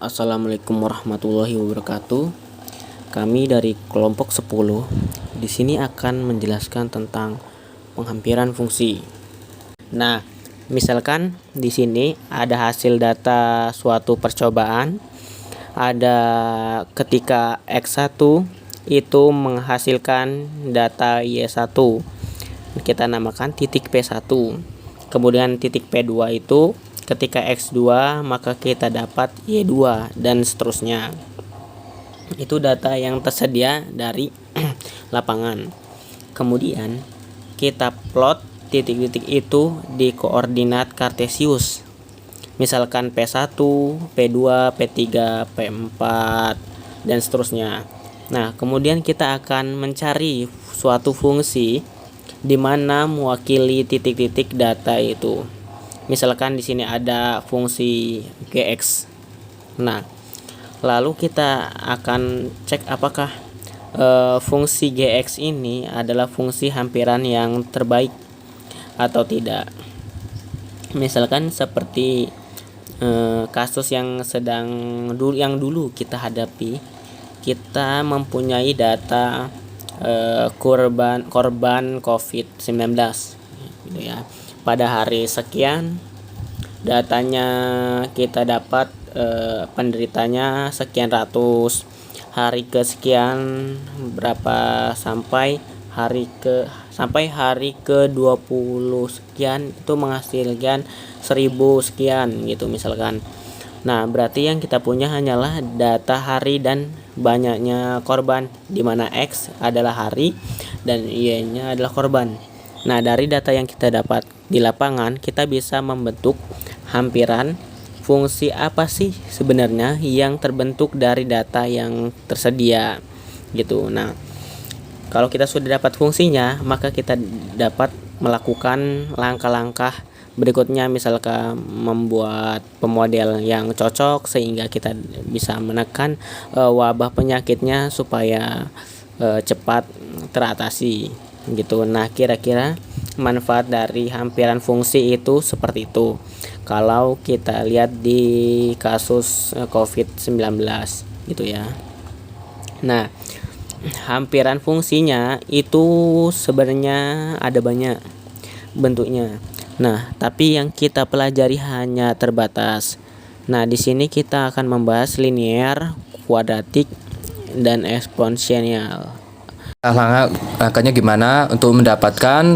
Assalamualaikum warahmatullahi wabarakatuh. Kami dari kelompok 10 di sini akan menjelaskan tentang penghampiran fungsi. Nah, misalkan di sini ada hasil data suatu percobaan. Ada ketika X1 itu menghasilkan data Y1. Kita namakan titik P1. Kemudian titik P2 itu ketika X2 maka kita dapat Y2 dan seterusnya. Itu data yang tersedia dari lapangan. Kemudian kita plot titik-titik itu di koordinat kartesius. Misalkan P1, P2, P3, P4 dan seterusnya. Nah, kemudian kita akan mencari suatu fungsi di mana mewakili titik-titik data itu. Misalkan di sini ada fungsi Gx. Nah, lalu kita akan cek apakah fungsi Gx ini adalah fungsi hampiran yang terbaik atau tidak. Misalkan seperti kasus yang dulu kita hadapi, kita mempunyai data korban COVID-19 gitu ya. Pada hari sekian datanya kita dapat penderitanya sekian ratus, hari kesekian berapa sampai hari ke 20 sekian itu menghasilkan 1000 sekian gitu misalkan. Nah, berarti yang kita punya hanyalah data hari dan banyaknya korban, di mana X adalah hari dan Y-nya adalah korban. Nah, dari data yang kita dapat di lapangan, kita bisa membentuk hampiran fungsi apa sih sebenarnya yang terbentuk dari data yang tersedia gitu. Nah, kalau kita sudah dapat fungsinya, maka kita dapat melakukan langkah-langkah berikutnya, misalkan membuat pemodel yang cocok sehingga kita bisa menekan wabah penyakitnya supaya cepat teratasi gitu. Nah, kira-kira manfaat dari hampiran fungsi itu seperti itu. Kalau kita lihat di kasus COVID-19 gitu ya. Nah, hampiran fungsinya itu sebenarnya ada banyak bentuknya. Nah, tapi yang kita pelajari hanya terbatas. Nah, di sini kita akan membahas linear, kuadratik, dan eksponensial. Langkahnya gimana untuk mendapatkan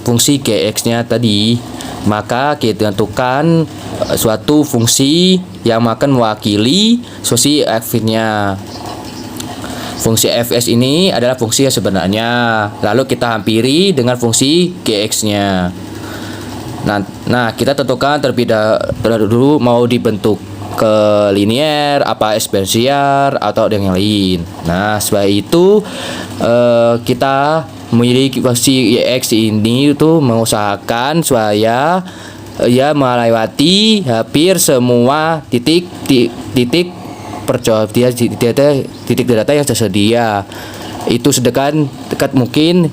fungsi Gx-nya tadi? Maka kita tentukan suatu fungsi yang akan mewakili fungsi f-nya. Fungsi fs ini adalah fungsi yang sebenarnya. Lalu kita hampiri dengan fungsi Gx-nya. Nah, kita tentukan terlebih dahulu mau dibentuk ke linear, apa eksponensial atau yang lain. Nah, setelah itu kita memiliki fungsi X ini itu mengusahakan supaya melewati hampir semua titik data yang tersedia. Itu dekat mungkin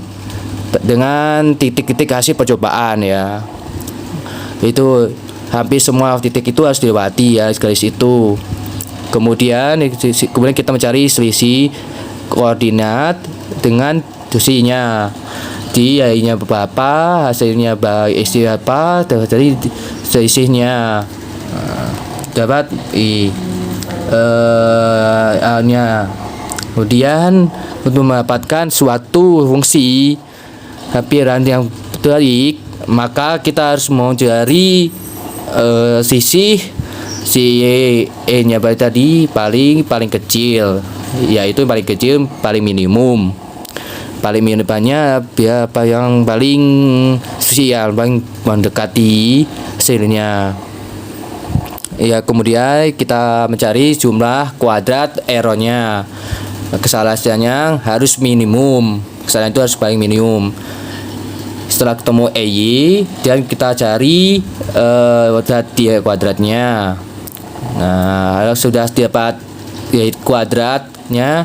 dengan titik-titik hasil percobaan ya. Itu hampir semua titik itu harus dilewati ya garis itu. Kemudian kita mencari selisih koordinat dengan dosinya. Dia berapa, hasilnya istilah apa, dari selisihnya dapat nya. Kemudian untuk mendapatkan suatu fungsi hampiran yang baik, maka kita harus mencari sisi si E-nya tadi paling kecil, yaitu paling kecil paling minimum. Paling minimumnya apa yang paling spesial, paling mendekati hasilnya. Ya, kemudian kita mencari jumlah kuadrat errornya. Kesalahannya harus minimum. Kesalahan itu harus paling minimum. Setelah ketemu EY, dan kita cari kuadratnya. Nah, kalau sudah dapat kuadratnya,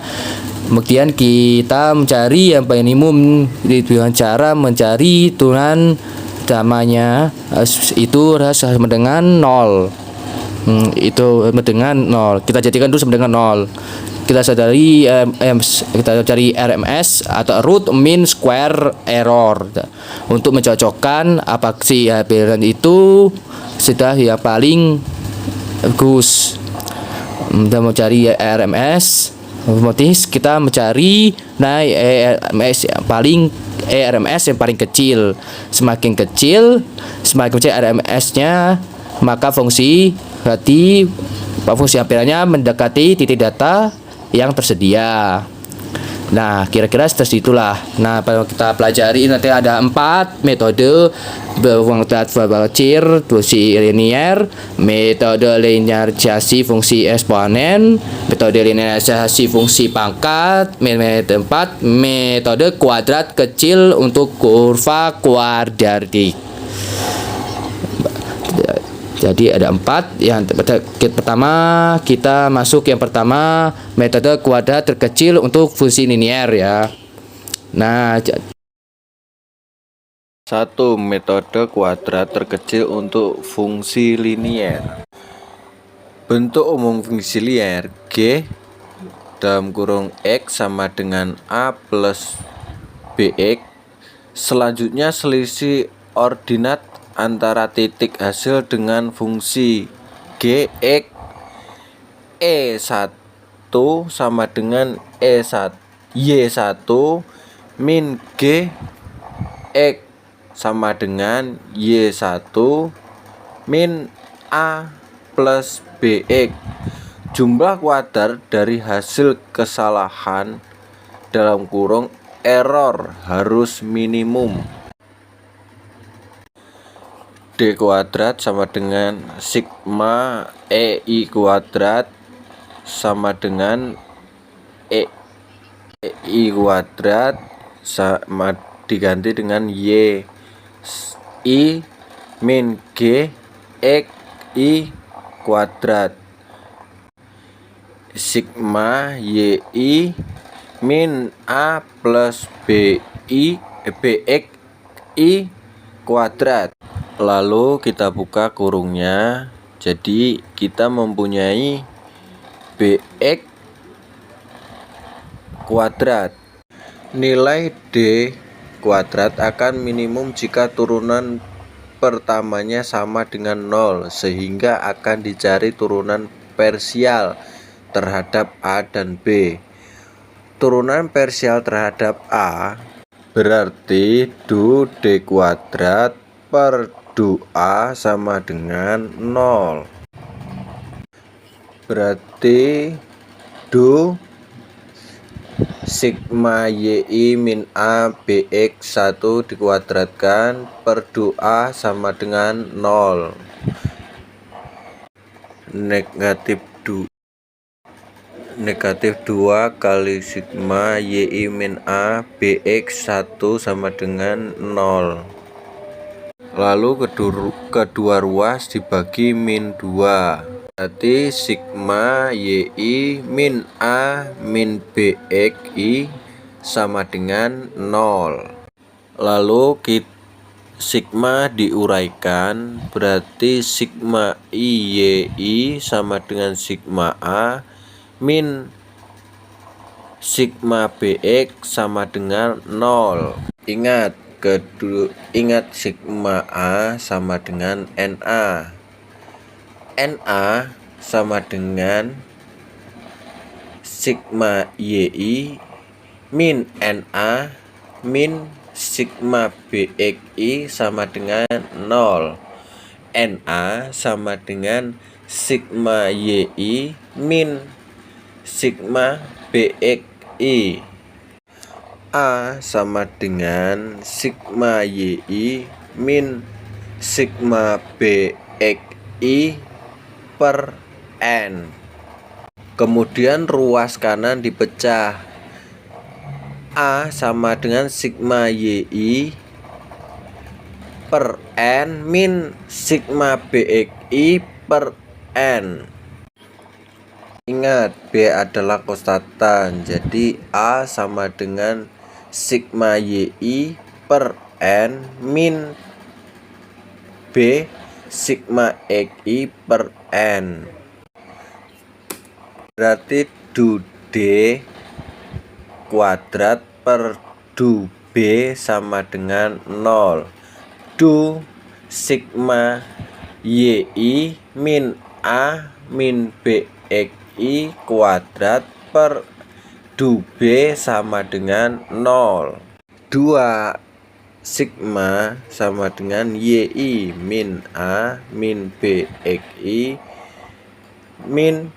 kemudian kita mencari yang paling minimum dengan cara mencari turunan namanya itu harus sama dengan 0. itu sama dengan 0. Kita jadikan dulu sama dengan 0. Kita sadari kita cari RMS atau root mean square error untuk mencocokkan apa sih bilangan itu sudah yang paling bagus. Kita mau cari RMS, otomatis kita mencari RMS yang paling kecil. Semakin kecil RMS-nya, maka fungsi ampernya mendekati titik data yang tersedia. Nah, kira-kira seperti itulah. Nah, kalau kita pelajari nanti ada 4 metode berfungsi fungsi linier, metode linearisasi fungsi eksponen, metode linearisasi fungsi pangkat, metode kuadrat kecil untuk kurva kuadratik. Jadi ada 4. Yang pertama kita masuk yang pertama, metode kuadrat terkecil untuk fungsi linier ya. Nah, 1. Metode kuadrat terkecil untuk fungsi linier. Bentuk umum fungsi linier G dalam kurung X sama dengan A plus BX. Selanjutnya selisih ordinat antara titik hasil dengan fungsi Gx E1 sama dengan Y1 min G X sama dengan Y1 min A plus BX. Jumlah kuadrat dari hasil kesalahan dalam kurung error harus minimum. D kuadrat sama dengan sigma EI kuadrat sama dengan EI kuadrat sama diganti dengan Y I min G X I kuadrat. Sigma YI min A plus BX I kuadrat. Lalu kita buka kurungnya. Jadi kita mempunyai BX kuadrat. Nilai D kuadrat akan minimum jika turunan pertamanya sama dengan 0, sehingga akan dicari turunan parsial terhadap A dan B. Turunan parsial terhadap A berarti du D kuadrat per du A sama dengan 0. Berarti du sigma YI min A BX 1 dikuadratkan per du A sama dengan 0. Negatif 2 kali sigma YI min A BX 1 sama dengan 0. Lalu kedua ruas dibagi min 2. Berarti sigma YI min A min BXI sama dengan 0. Lalu sigma diuraikan, berarti sigma YI sama dengan sigma A min sigma BX sama dengan 0. Ingat sigma A sama dengan NA. NA sama dengan sigma YI min NA min sigma BXI sama dengan 0. NA sama dengan sigma YI min sigma BXI. A sama dengan sigma YI min sigma BXI per N. Kemudian ruas kanan dipecah. A sama dengan sigma YI per N min sigma BXI per N. Ingat, B adalah konstatan, jadi A sama dengan sigma YI per N min B sigma xi per n. Berarti du D kuadrat per du B sama dengan 0. Du sigma yi min A min BXI kuadrat per du B sama dengan 0. 2 sigma sama dengan yi min A min BXI min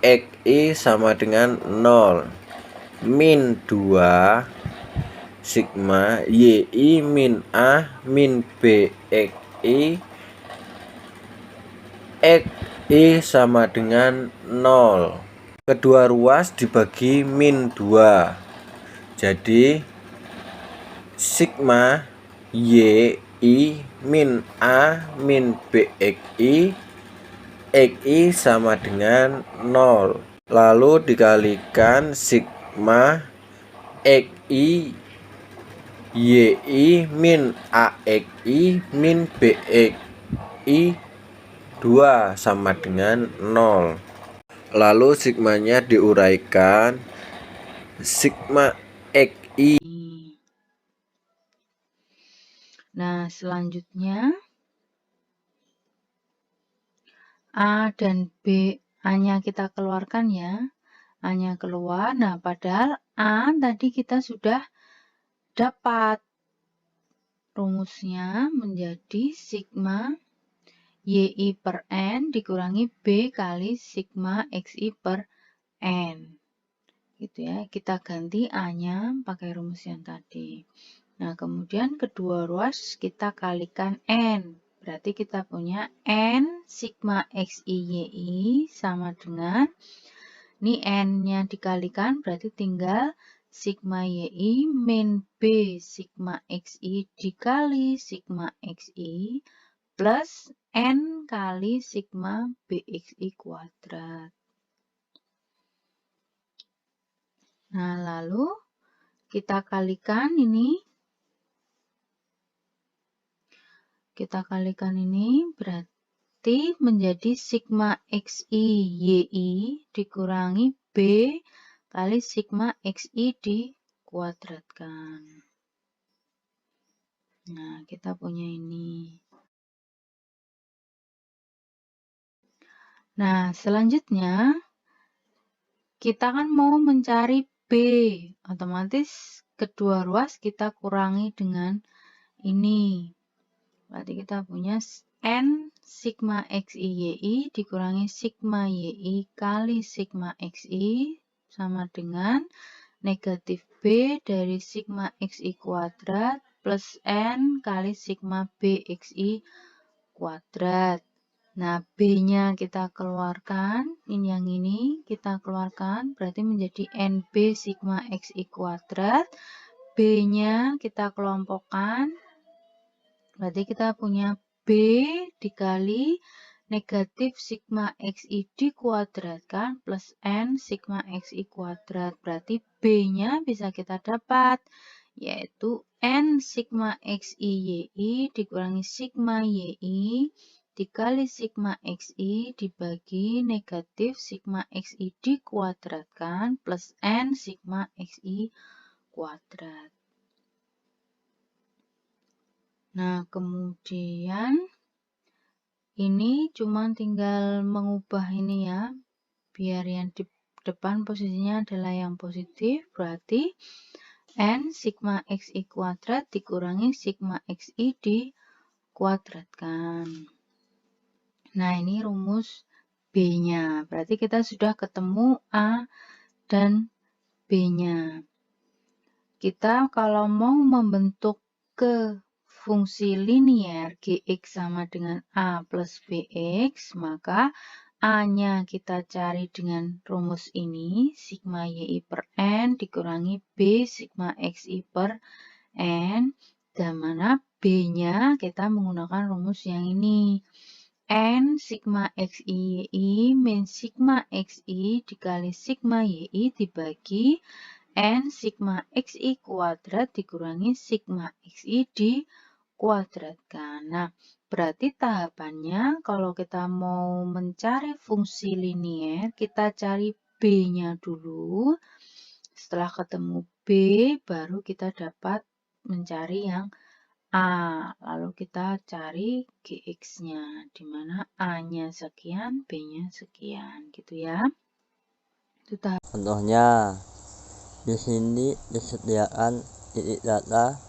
XI sama dengan 0. Min 2 sigma yi min A min BXI XI sama dengan 0. Kedua ruas dibagi min 2. Jadi sigma yi min A min BXI XI sama dengan 0. Lalu dikalikan sigma XI yi min AXI min BXI 2 sama dengan 0. Lalu sigmanya diuraikan, sigma XI. Nah, selanjutnya A dan B, A-nya kita keluarkan ya. A-nya keluar. Nah, padahal A tadi kita sudah dapat. Rumusnya menjadi sigma yi per n dikurangi B kali sigma xi per n. Gitu ya. Kita ganti A-nya pakai rumus yang tadi. Nah, kemudian kedua ruas kita kalikan n. Berarti kita punya n sigma xi yi sama dengan, ini n-nya dikalikan berarti tinggal sigma yi min b sigma xi dikali sigma xi plus n kali sigma bxi kuadrat. Nah, lalu kita kalikan ini. Kita kalikan ini berarti menjadi sigma xi yi dikurangi b kali sigma xi dikuadratkan. Nah, kita punya ini. Nah, selanjutnya kita kan mau mencari b. Otomatis kedua ruas kita kurangi dengan ini. Berarti kita punya n sigma xi yi dikurangi sigma yi kali sigma xi sama dengan negatif b dari sigma xi kuadrat plus n kali sigma bxi kuadrat. Nah, b-nya kita keluarkan, ini yang ini kita keluarkan, berarti menjadi nb sigma xi kuadrat. B-nya kita kelompokkan, berarti kita punya B dikali negatif sigma xi dikuadratkan plus n sigma xi kuadrat. Berarti B-nya bisa kita dapat, yaitu n sigma xi yi dikurangi sigma yi dikali sigma xi dibagi negatif sigma xi dikuadratkan plus n sigma xi kuadrat. Nah, kemudian ini cuma tinggal mengubah ini ya, biar yang di depan posisinya adalah yang positif, berarti n sigma xi kuadrat dikurangi sigma xi dikuadratkan. Nah, ini rumus B-nya, berarti kita sudah ketemu A dan B-nya. Kita kalau mau membentuk ke fungsi linier gx sama dengan a plus bx, maka a-nya kita cari dengan rumus ini, sigma yi per n dikurangi b sigma xi per n, dan mana b-nya kita menggunakan rumus yang ini, n sigma xi yi min sigma xi dikali sigma yi dibagi n sigma xi kuadrat dikurangi sigma xi dikuadratkan. Nah, Berarti tahapannya kalau kita mau mencari fungsi linier, kita cari B-nya dulu. Setelah ketemu B, baru kita dapat mencari yang A. Lalu kita cari GX-nya, di mana A-nya sekian, B-nya sekian, gitu ya. Itu tahap. Contohnya, di sini disediakan titik data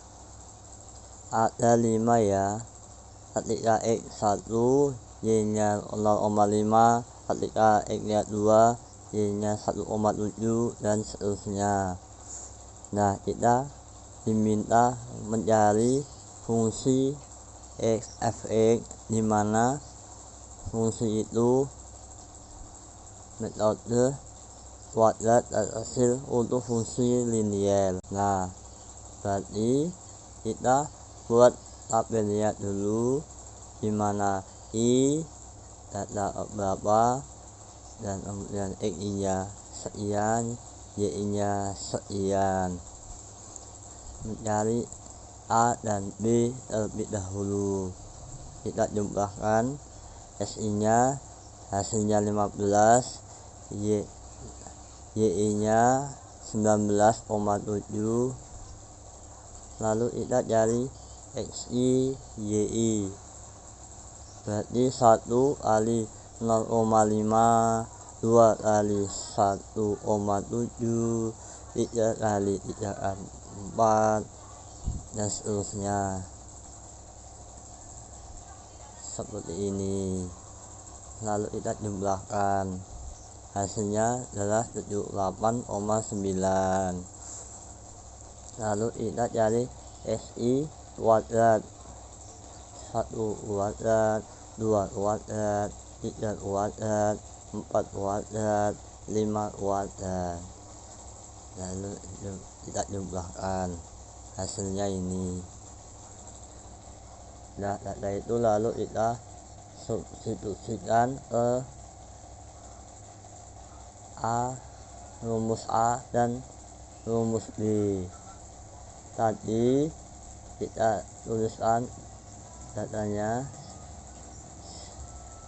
ada 5 ya. Ketika X1 Y-nya 0,5, ketika X-nya 2 Y-nya 1,7 dan seterusnya. Nah, kita diminta mencari fungsi x, fx, di mana fungsi itu metode kuadrat hasil untuk fungsi linier. Nah, berarti kita buat tabelnya dulu, di mana I data berapa, dan kemudian X-nya sekian, Y-nya sekian. Mencari A dan B terlebih dahulu. Kita jumlahkan, SI-nya hasilnya 15, Y-nya 19,7. Lalu kita cari XI, YI. Berarti 1 kali 0,5, 2 kali 1,7, 3 kali 3,4, dan seterusnya. Seperti ini. Lalu kita jumlahkan, hasilnya adalah 78,9. Lalu kita cari SI kuadrat, 1 kuadrat, 2 kuadrat, 3 kuadrat, 4 kuadrat, 5 kuadrat. Lalu kita jumlahkan, hasilnya ini. Nah, data itu lalu kita substitusikan ke rumus A dan rumus B. Tadi kita tuliskan datanya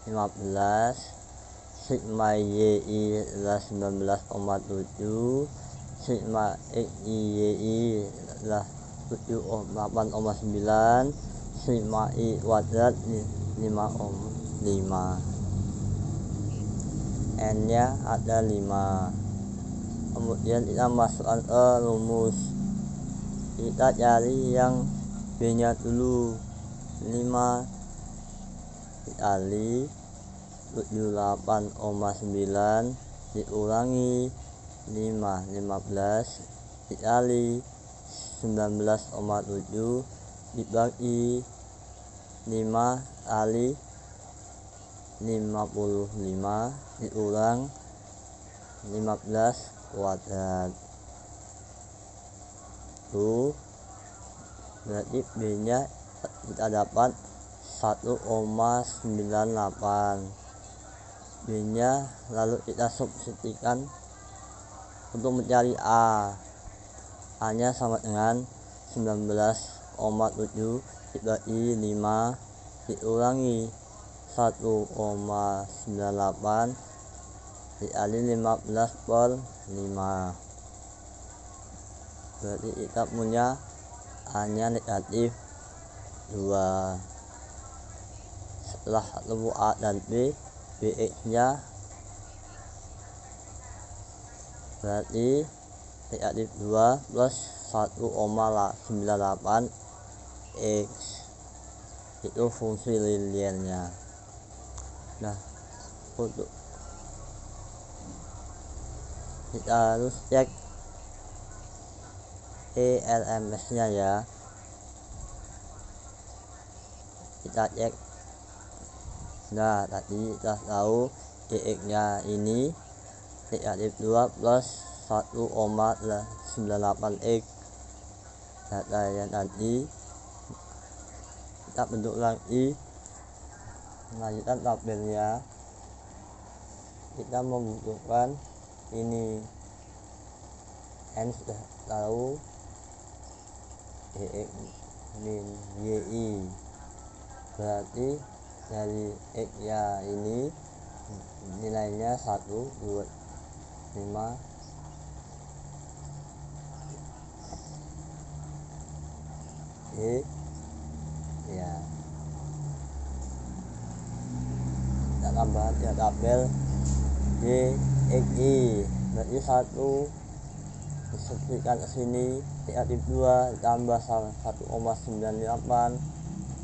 15, sigma YI adalah 19,7, sigma XI adalah 78,9, sigma I kuadrat 5,5, N nya ada 5. Kemudian kita masukkan ke rumus, kita cari yang B nya dulu, 5 dikali 78,9 dikurangi 5, 15 dikali 19,7 dibagi 5 kali 55 dikurang 15 kuadrat. Tuh, berarti B nya kita dapat 1,98. B nya lalu kita substitusikan untuk mencari A. A nya sama dengan 19,7 dibagi 5 dikurangi 1,98 dikali 15/5. Berarti kita punya A nya negatif 2. Setelah ketemu A dan B, BX nya berarti negatif 2 plus 1,98 X. Itu fungsi liniernya. Nah, untuk kita harus cek ELMS nya ya. Kita cek. Nah, tadi kita tahu DX nya ini negatif 2 plus 1,98 X. Data yang tadi kita bentuk lagi, melanjutkan tabelnya. Kita membutuhkan ini, N sudah tahu, DX min YI. berarti dari X ya ini nilainya 1, 2, 5 ya kita tambah ya tabel Y X Y berarti 1 disebutkan ke sini negatif 2 tambah 1,98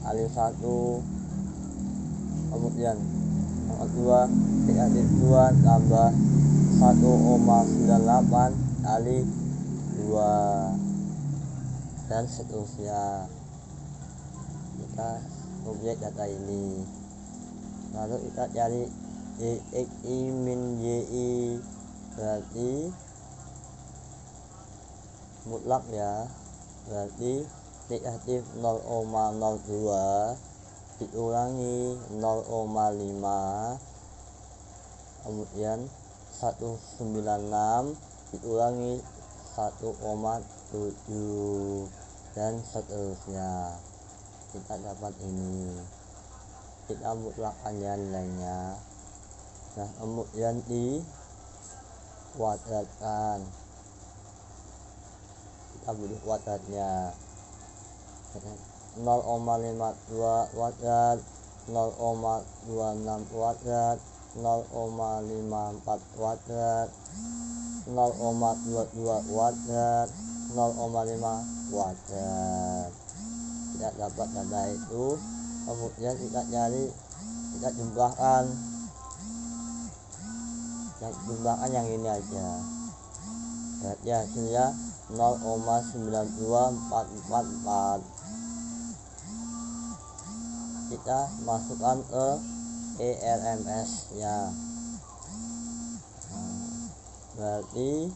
kali 1 kemudian yang kedua negatif 2 tambah 1,98 kali 2 dan seterusnya. Kita objek data ini lalu kita cari YXI min YI berarti mutlak ya, berarti negatif 0,02 dikurangi 0,5 kemudian 196 dikurangi 1,7 dan seterusnya. Kita dapat ini, kita mutlakkan ya nilainya. Nah kemudian dikuadratkan, kita butuh kuadratnya 0,52 kuadrat, 0,26 kuadrat, 0,54 kuadrat, 0,22 kuadrat, 0,5 kuadrat. Kita dapat data itu, kemudian kita cari, kita jumlahkan yang ini aja, berarti hasilnya 0,92444. Kita masukkan ke ERMS nya, berarti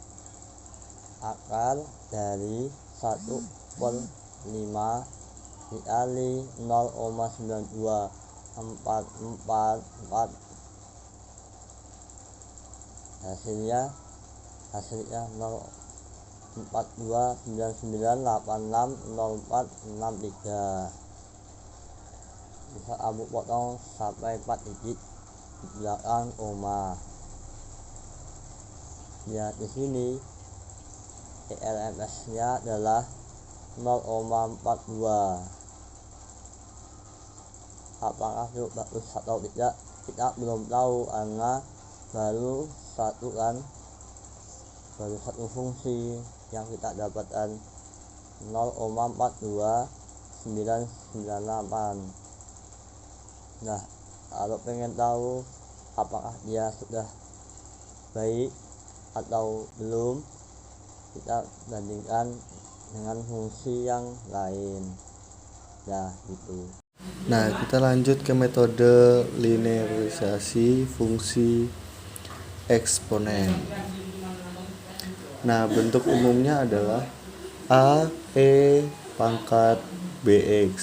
akar dari 1/5 dikali 0,92444 hasilnya 04299860463. Bisa kamu potong sampai 4 digit di belakang koma. Ya di sini ERMS nya adalah 0,42. Apakah itu bagus atau tidak kita belum tahu karena baru satu fungsi yang kita dapatkan 0,42998. Nah kalau pengen tahu apakah dia sudah baik atau belum, kita bandingkan dengan fungsi yang lain ya gitu. Nah, kita lanjut ke metode linearisasi fungsi eksponen. Nah, bentuk umumnya adalah A, E pangkat BX.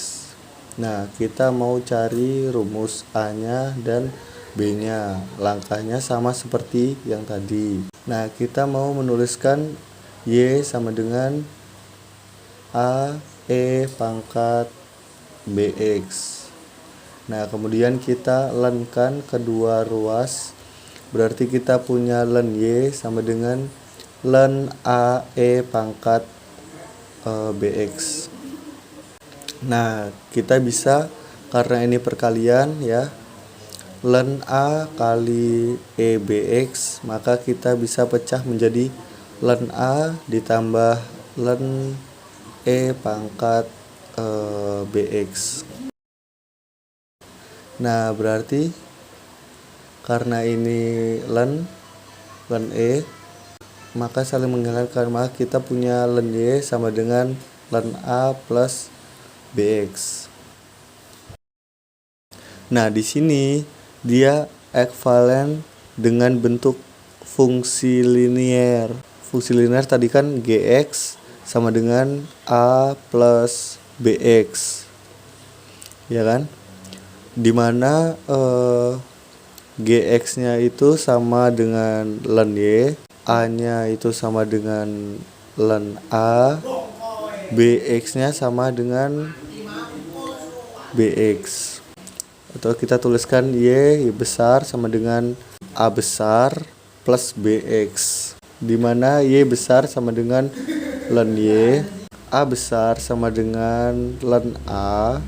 Nah, kita mau cari rumus A-nya dan B-nya. Langkahnya sama seperti yang tadi. Nah, kita mau menuliskan Y sama dengan A, E pangkat BX. Nah kemudian kita lenkan kedua ruas, berarti kita punya len Y sama dengan len AE pangkat BX. Nah kita bisa, karena ini perkalian ya, len A kali E BX, maka kita bisa pecah menjadi len A ditambah len E pangkat BX. Nah berarti karena ini len E, maka saling menghilangkan, maka kita punya len Y sama dengan len A plus BX. Nah di sini dia ekvivalen dengan bentuk fungsi linear. Fungsi linear tadi kan GX sama dengan A plus BX, ya kan? Dimana GX nya itu sama dengan len Y, A nya itu sama dengan len A, BX nya sama dengan BX. atau kita tuliskan Y besar sama dengan A besar plus BX, di mana Y besar sama dengan ln Y, A besar sama dengan ln A,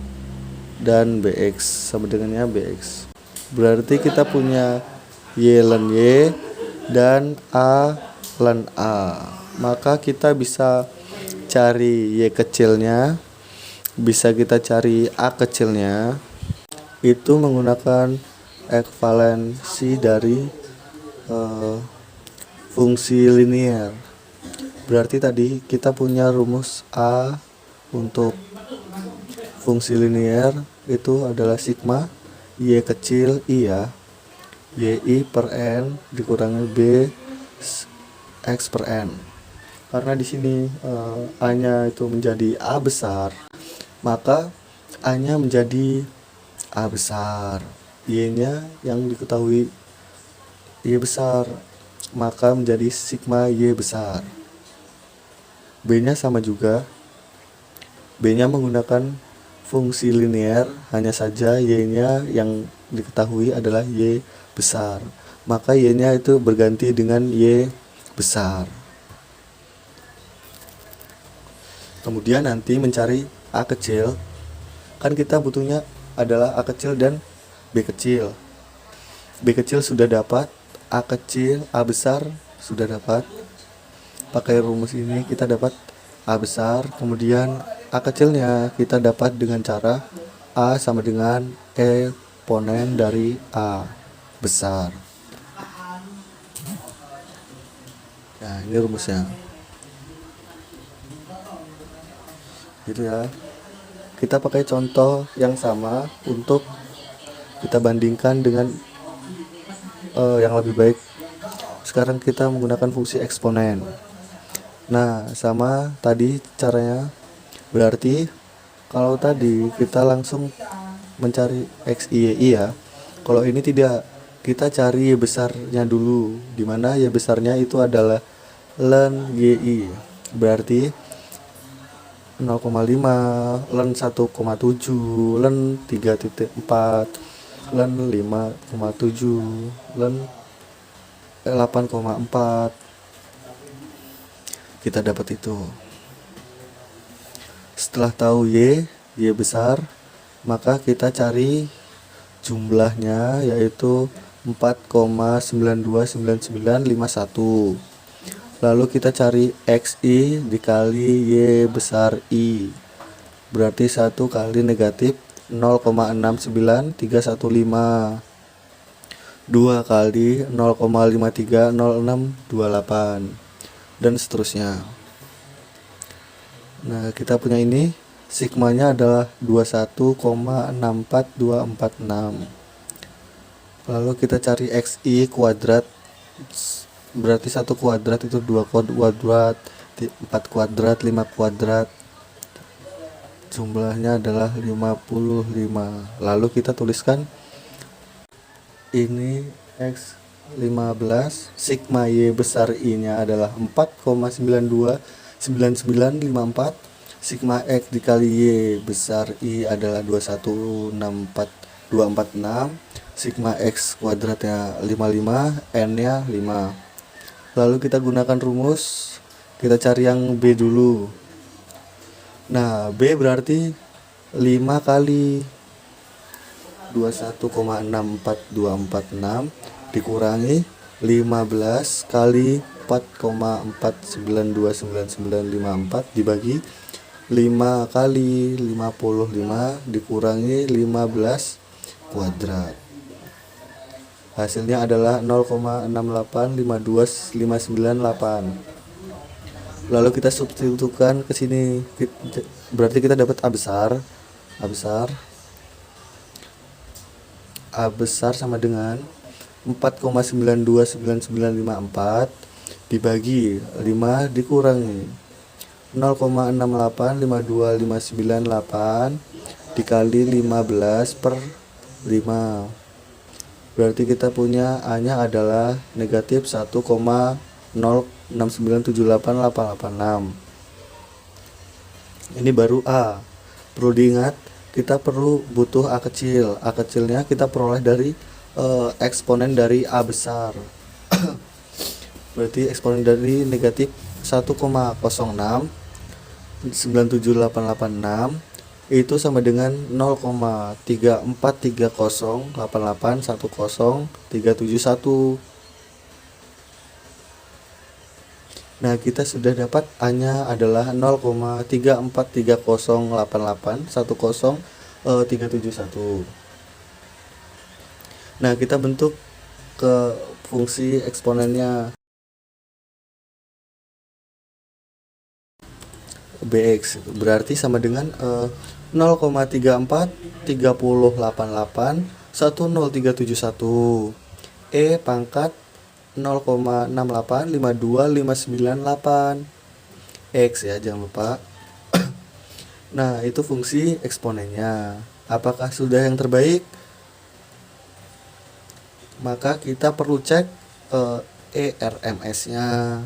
dan BX sama dengannya BX. Berarti kita punya Y ln Y dan A ln A. Maka kita bisa cari Y kecilnya, bisa kita cari A kecilnya, itu menggunakan ekuivalensi dari fungsi linear. Berarti tadi kita punya rumus A untuk fungsi linear itu adalah sigma Y kecil I ya, YI per N dikurangi B X per N. Karena di sini A-nya itu menjadi A besar, maka A-nya menjadi A besar, Y-nya yang diketahui Y besar, maka menjadi sigma Y besar. B-nya sama juga, B-nya menggunakan fungsi linear, hanya saja Y-nya yang diketahui adalah Y besar, maka Y-nya itu berganti dengan Y besar. Kemudian nanti mencari A kecil, kan kita butuhnya adalah A kecil dan B kecil. B kecil sudah dapat, A kecil, A besar sudah dapat. Pakai rumus ini kita dapat A besar, kemudian A kecilnya kita dapat dengan cara A sama dengan exponen dari A besar. Nah, ini rumusnya. Gitu ya. Kita pakai contoh yang sama untuk kita bandingkan dengan yang lebih baik. Sekarang kita menggunakan fungsi eksponen. Nah, sama tadi caranya. Berarti kalau tadi kita langsung mencari X, Y, Y ya. Kalau ini tidak, kita cari Y besarnya dulu, dimana Y besarnya itu adalah ln YI. Berarti 0,5, ln 1,7, ln 3,4, ln 5,7, ln 8,4. Kita dapat itu. Setelah tahu Y besar, maka kita cari jumlahnya, yaitu 4,929951. Lalu kita cari XI dikali Y besar I, berarti 1 kali negatif 0,69315, 2 kali 0,530628, dan seterusnya. Nah, kita punya ini, sigmanya adalah 21,64246. Lalu kita cari XI kuadrat, berarti 1 kuadrat itu 2 kuadrat, 4 kuadrat, 5 kuadrat. Jumlahnya adalah 55. Lalu kita tuliskan ini X 15, sigma Y besar I nya adalah 4,929954, sigma X dikali Y besar I adalah 2164246, sigma X kuadratnya 55, N nya 5. Lalu kita gunakan rumus, kita cari yang B dulu. Nah, B berarti 5 kali 21,64246 dikurangi 15 kali 4,492954 dibagi 5 kali 55 dikurangi 15 kuadrat. Hasilnya adalah 0,68525998. Lalu kita substitusikan ke sini, berarti kita dapat A besar sama dengan 4,929954 dibagi 5 dikurangi 0,68525998 dikali 15 per 5. Berarti kita punya A-nya adalah negatif 1,069788886. Ini baru A. Perlu diingat, kita butuh A kecil. A kecilnya kita peroleh dari eksponen dari A besar. Berarti eksponen dari negatif 1,06 itu sama dengan 0,34308810,371. Nah, kita sudah dapat A-nya adalah 0,34308810,371. Nah, kita bentuk ke fungsi eksponennya Bx, berarti sama dengan 0,34308810,371 E pangkat 0,6852598 X ya, jangan lupa. Nah, itu fungsi eksponennya. Apakah sudah yang terbaik? Maka kita perlu cek ERMS-nya.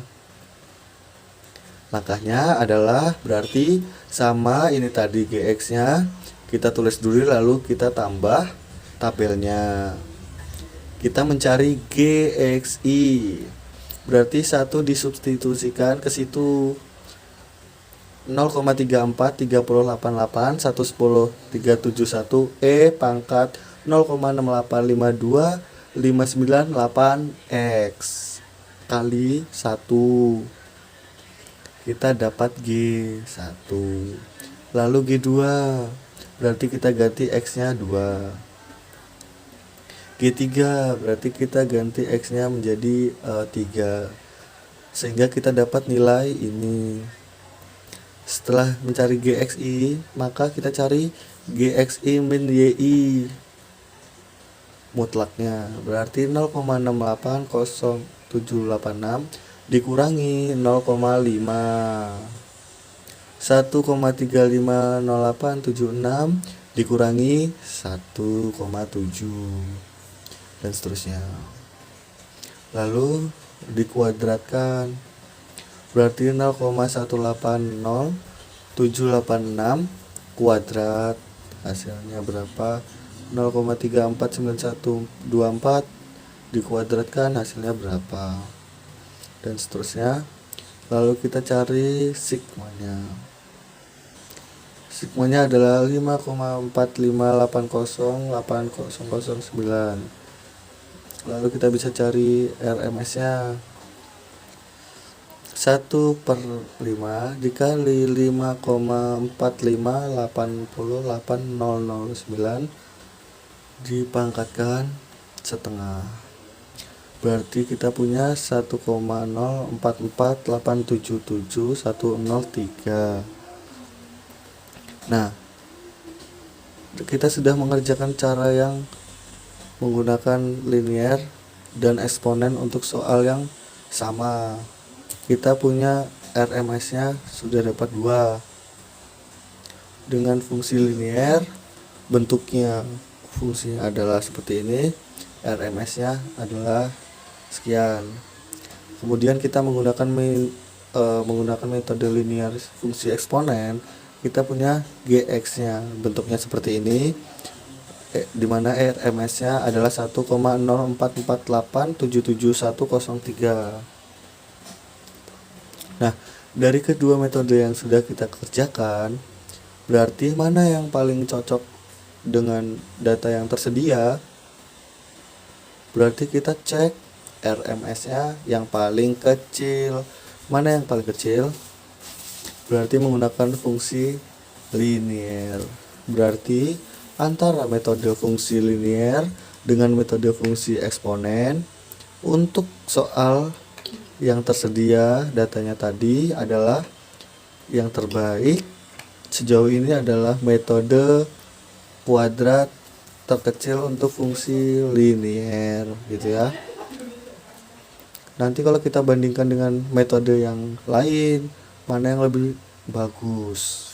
Langkahnya adalah berarti sama ini tadi GX-nya, kita tulis dulu lalu kita tambah tabelnya. Kita mencari GXI. Berarti 1 disubstitusikan ke situ. 0,343088110371 E pangkat 0,6852598 X kali 1. Kita dapat G1. Lalu G2. Berarti kita ganti X-nya 2. G3 berarti kita ganti X-nya menjadi 3. Sehingga kita dapat nilai ini. Setelah mencari GXI, maka kita cari GXI min YI mutlaknya. Berarti 0,680786 dikurangi 0,5. 1,350876 dikurangi 1,7 dan seterusnya. Lalu dikuadratkan. Berarti 0,180786 kuadrat hasilnya berapa? 0,349124 dikuadratkan hasilnya berapa? Dan seterusnya. Lalu kita cari sigmanya. Sigmanya adalah 5,45808009. Lalu kita bisa cari RMS-nya. 1/5 dikali 5,45808009 dipangkatkan setengah. Berarti kita punya 1,0448771003. Nah, kita sudah mengerjakan cara yang menggunakan linear dan eksponen untuk soal yang sama. Kita punya RMS-nya sudah dapat 2. Dengan fungsi linear, bentuknya fungsinya adalah seperti ini. RMS-nya adalah sekian. Kemudian kita menggunakan metode linear fungsi eksponen, kita punya GX-nya bentuknya seperti ini, di mana RMS-nya adalah 1,0448777103. Nah, dari kedua metode yang sudah kita kerjakan, berarti mana yang paling cocok dengan data yang tersedia? Berarti kita cek RMS-nya yang paling kecil. Mana yang paling kecil? Berarti menggunakan fungsi linear. Berarti antara metode fungsi linear dengan metode fungsi eksponen, untuk soal yang tersedia datanya tadi adalah yang terbaik sejauh ini adalah metode kuadrat terkecil untuk fungsi linear gitu ya. Nanti kalau kita bandingkan dengan metode yang lain, mana yang lebih bagus?